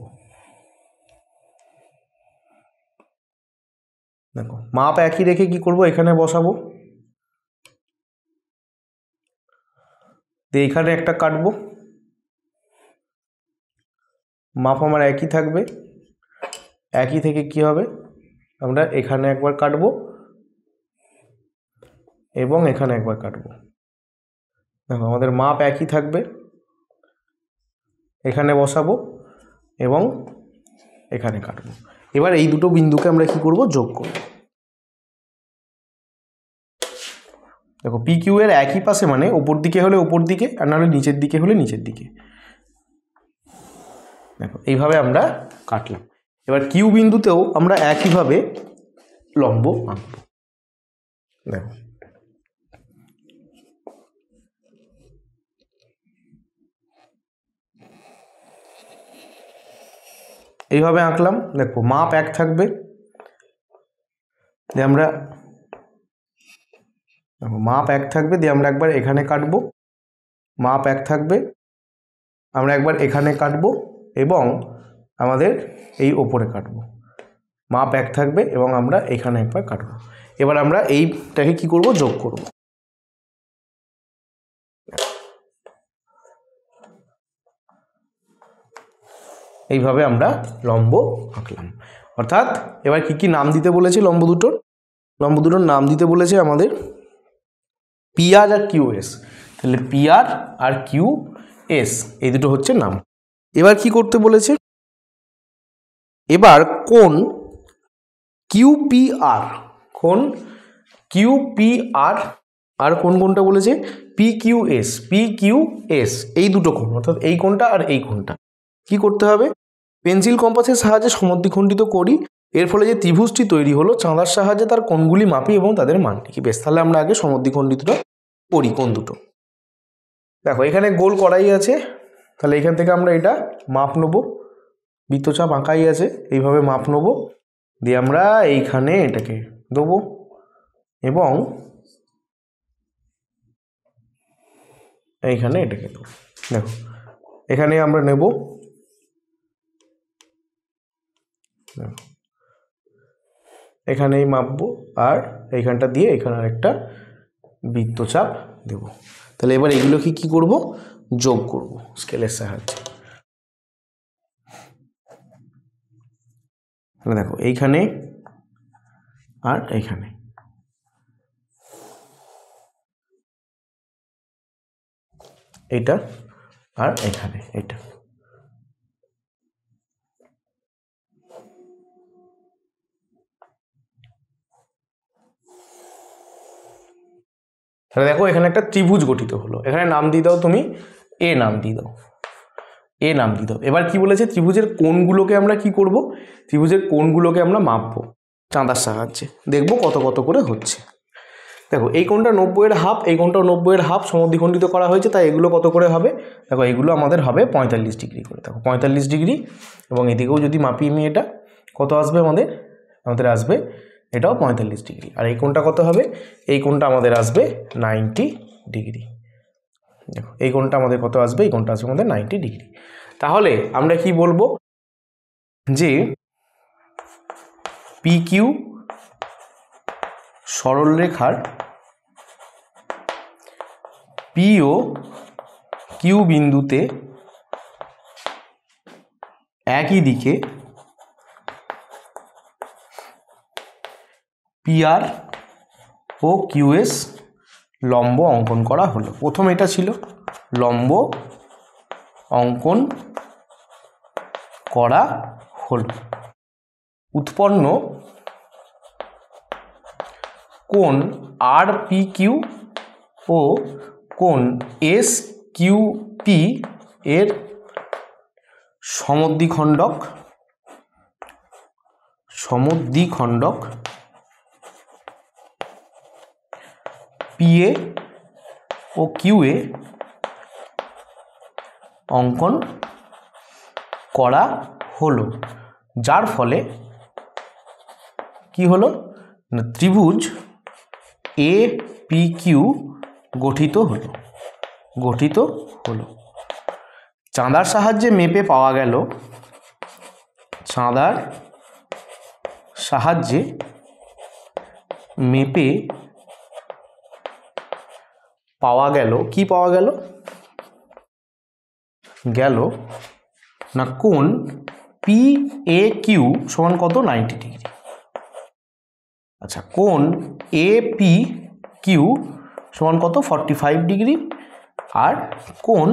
দেখো মাপ একই রেখে কি করব, এখানে বসাবো, দিয়ে এখানে একটা কাটবো, মাপ আমার একই থাকবে, একই থেকে কি হবে, আমরা এখানে একবার কাটবো এবং এখানে একবার কাটবো। দেখো আমাদের মাপ একই থাকবে, এখানে বসাবো এবং এখানে কাটবো। এবার এই দুটো বিন্দুকে আমরা কি করব, যোগ করব। দেখো পি কিউ এর একই পাশে মানে উপর দিকে হলে উপর দিকে, আর নাহলে নিচের দিকে হলে নিচের দিকে। দেখো এইভাবে আমরা কাটলাম। এবার কিউ বিন্দুতেও আমরা একইভাবে লম্ব আঁকব। দেখো এইভাবে আঁকলাম। দেখো মাপ এক থাকবে, দিয়ে আমরা দেখো মাপ এক থাকবে, দিয়ে আমরা একবার এখানে কাটবো, মাপ এক থাকবে, আমরা একবার এখানে কাটবো এবং আমাদের এই ওপরে কাটবো, মাপ এক থাকবে এবং আমরা এখানে একবার কাটবো। এবার আমরা এইটাকে কি করব, যোগ করব। এইভাবে আমরা লম্ব আঁকলাম। অর্থাৎ এবার কি কি নাম দিতে বলেছে, লম্ব দুটোর নাম দিতে বলেছে আমাদের পি আর কিউ এস। তাহলে পি আর কিউ এস এই দুটো হচ্ছে নাম। এবার কি করতে বলেছে, এবার কোণ কিউপিআর, কোণ কিউপিআর আর কোনটা বলেছে, পিকিউএস, পিকিউএস এই দুটো কোণ, অর্থাৎ এই কোণটা আর এই কোণটা কি করতে হবে, পেন্সিল কম্পাসের সাহায্যে সমদ্বিখণ্ডিত করি। এর ফলে যে ত্রিভুজটি তৈরি হলো চাঁদার সাহায্যে তার কোণগুলি মাপি এবং তাদের মান লিখি। বেশ, তাহলে আমরা আগে সমদ্বিখণ্ডিতটা করি কোণ দুটো। দেখো এখানে গোল করাই আছে, তাহলে এখান থেকে আমরা এটা মাপ নেব, বৃত্তচাপ আঁকাই আছে, এইভাবে মাপ নেব, দিয়ে আমরা এইখানে এটাকে দেবো এবং এইখানে এটাকে দেবো। দেখো এখানে আমরা নেব, এখানেই মাপবো আর এইখানটা দিয়ে এখানে একটা বৃত্তচাপ দেব। তাহলে এবার এগুলোকে কি করব, যোগ করব স্কেলের সাহায্যে। তাহলে দেখো এইখানে আর এইখানে, এইটা আর এখানে এটা। তাহলে দেখো এখানে একটা ত্রিভুজ গঠিত হলো, এখানে নাম দিয়ে দাও তুমি, এ নাম দিয়ে দাও, এ নাম দিয়ে দাও। এবার কি বলেছে, ত্রিভুজের কোণগুলোকে আমরা কি করব, ত্রিভুজের কোণগুলোকে আমরা মাপবো চাঁদার সাহায্যে, দেখবো কত কত করে হচ্ছে। দেখো এই কোণটা 90-এর হাফ, এই কোণটাও 90-এর হাফ সমদ্বিখণ্ডিত করা হয়েছে, তাই এগুলো কত করে হবে, দেখো এগুলো আমাদের হবে 45 ডিগ্রি করে। দেখো 45 ডিগ্রি, এবং এদিকেও যদি মাপি আমি এটা কত আসবে, আমাদের আসবে এটাও 45 ডিগ্রি। আর এই কোণটা কত হবে, এই কোণটা আমাদের আসবে 90 ডিগ্রি। দেখো এই কোণটা আমাদের কত আসবে, এই কোণটা আসবে আমাদের 90 ডিগ্রি। তাহলে আমরা কি বলবো, যে পি কিউ সরলরেখার পি ও কিউ বিন্দুতে একই দিকে পি আর ও কিউএস লম্ব অঙ্কন করা হলো। প্রথম এটা ছিল লম্ব অঙ্কন করা হলো। উৎপন্ন কোণ আর পি কিউ ও কোণ এস কিউ পি এর সমদ্বিখণ্ডক পিএ ও কিউএ অঙ্কন করা হলো, যার ফলে কি হলো না ত্রিভুজ এ পি কিউ গঠিত হলো। চাঁদার সাহায্যে মেপে পাওয়া গেল, চাঁদার সাহায্যে মেপে পাওয়া গেল, কি পাওয়া গেল না কোণ পি এ কিউ সমান কত 90 ডিগ্রি। আচ্ছা, কোণ এ পি কিউ সমান কত 45 ডিগ্রি, আর কোণ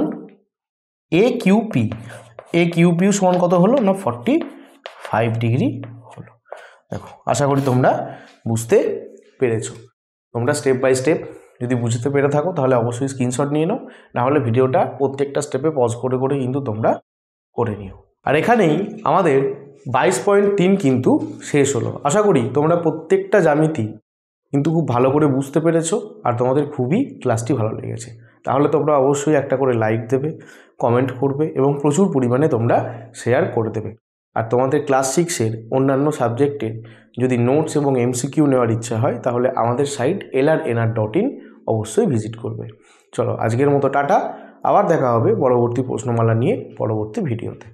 এ কিউ পি সমান কত হলো না 45 ডিগ্রি হলো। দেখো, আশা করি তোমরা বুঝতে পেরেছো। তোমরা স্টেপ বাই স্টেপ যদি বুঝতে পেরে থাকো তাহলে অবশ্যই স্ক্রিনশট নিয়ে নাও, নাহলে ভিডিওটা প্রত্যেকটা স্টেপে পজ করে কিন্তু তোমরা করে নিও। আর এখানেই আমাদের 22.3 কিন্তু শেষ হলো। আশা করি তোমরা প্রত্যেকটা জ্যামিতি কিন্তু খুব ভালো করে বুঝতে পেরেছো আর তোমাদের খুবই ক্লাসটি ভালো লেগেছে। তাহলে তোমরা অবশ্যই একটা করে লাইক দেবে, কমেন্ট করবে এবং প্রচুর পরিমাণে তোমরা শেয়ার করে দেবে। আর তোমাদের ক্লাস 6-এর অন্যান্য সাবজেক্টের যদি নোটস এবং এমসিকিউ নেওয়ার ইচ্ছা হয় তাহলে আমাদের সাইট lrnr.in অবশ্যই ভিজিট করবে। চলো, আজকের মতো টাটা। আবার দেখা হবে পরবর্তী প্রশ্নমালা নিয়ে পরবর্তী ভিডিওতে।